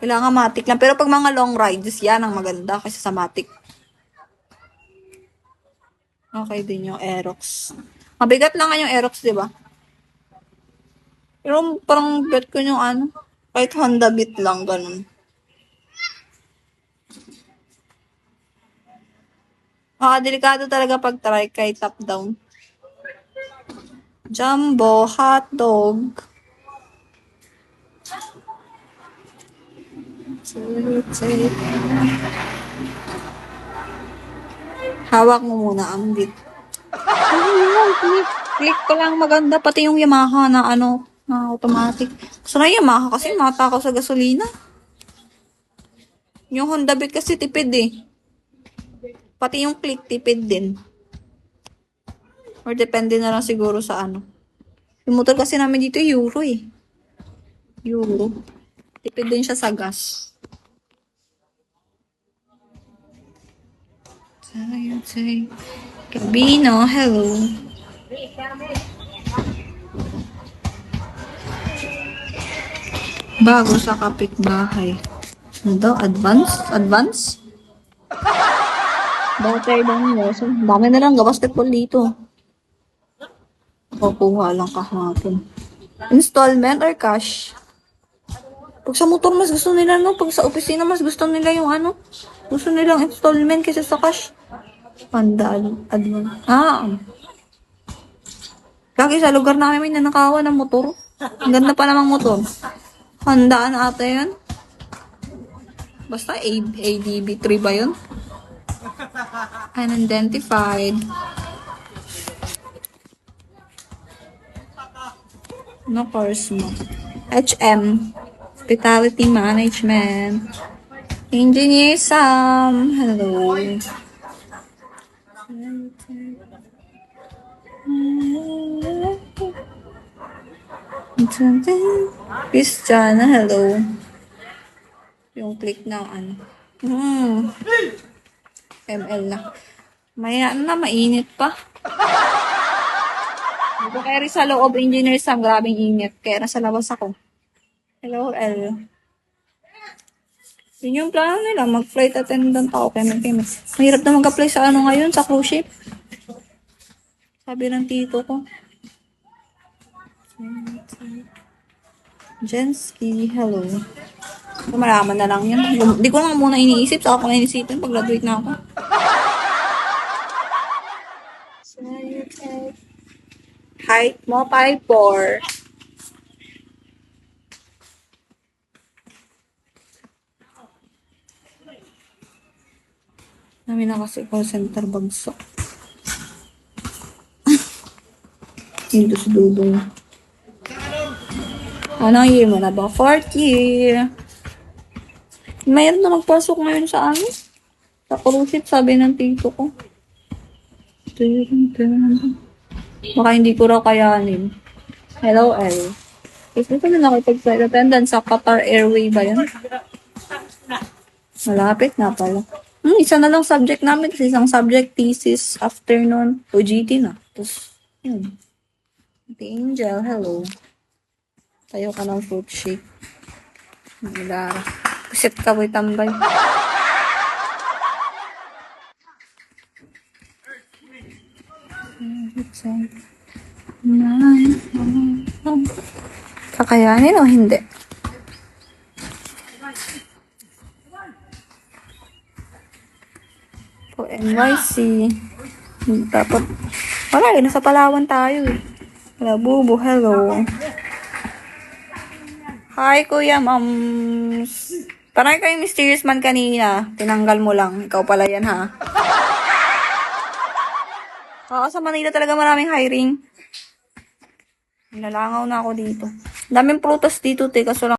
Kailangan matic lang. Pero pag mga long rides, yan ang maganda kasi sa matic. Okay din yung Aerox. Mabigat lang nga yung Aerox, di ba? Pero parang bet ko yung ano, kahit Honda Beat lang, ganun. Delikado talaga pag try kay top down. Jumbo, hotdog. Hawak mo muna ang beat. Click ko lang maganda. Pati yung Yamaha na ano, na automatic. Gusto na Yamaha kasi matakaw sa gasolina. Yung Honda Beat kasi tipid eh. Pati yung click tipid din. Or depende na lang siguro sa ano. Yung motor kasi namin dito Euro eh. Euro. Tipid din siya sa gas. Cabino, hello. Bago sa kapitbahay. Ano daw? Advance? Advance? Better than so, dami na lang basketball dito. Kukuha lang kahapon. Installment or cash? Pag sa motor, mas gusto nila, no? Pag sa opisina, mas gusto nila yung ano? Gusto nilang installment kaysa sa cash. Pandaan, advance. Kaki sa lugar namin may nanakawan ng motor. Ang ganda pa namang motor. Handaan ata yan. Basta ADB3 ba yun? Unidentified. No course mo. HM. Hospitality Management. Engineer Sam. Hello. Christiana, hello. Yung click na ano. ML na. Maya na, mainit pa. Dito kaya rin sa loob, Engineer Sam, grabing init. Kaya nasa labas ako. Hello, L. Yun yung plano nila, mag-flight attendant ako. Mahirap na mag-apply sa ano ngayon, sa cruise ship. Sabi ng tito ko. Jensky, hello. So, malaman na lang yun. Di ko nga muna iniisip, saka ko na inisipin pag graduate na ako. Height mo, 5'4". Namin na kasi call center bagsak. Hindi sa dudong. Anong year mo na ba? 4th year. Mayroon na magpasok ngayon sa ano? Sa cruise ship, sabi ng tito ko. Baka hindi ko raw kayanin. Hello, L. Kasi ko na nakipag-flight attendant sa Qatar Airway ba yan? Malapit na pala. Isa na lang subject namin kasi isang subject thesis afternoon OGT na. Tapos, yun. The Angel, hello. Tayo ka ng fruit shake. Naglara. Kusit ka boy tambay. Kakayanin o hindi? Po NYC. Dapat, wala eh, nasa Palawan tayo eh. Wala, bubo, hello. Hi, Kuya Moms. Parang ikaw yung mysterious man kanina. Tinanggal mo lang. Ikaw pala yan, ha? Sa Manila talaga maraming hiring. Nalangaw na ako dito. Daming prutas dito, te. Kaso lang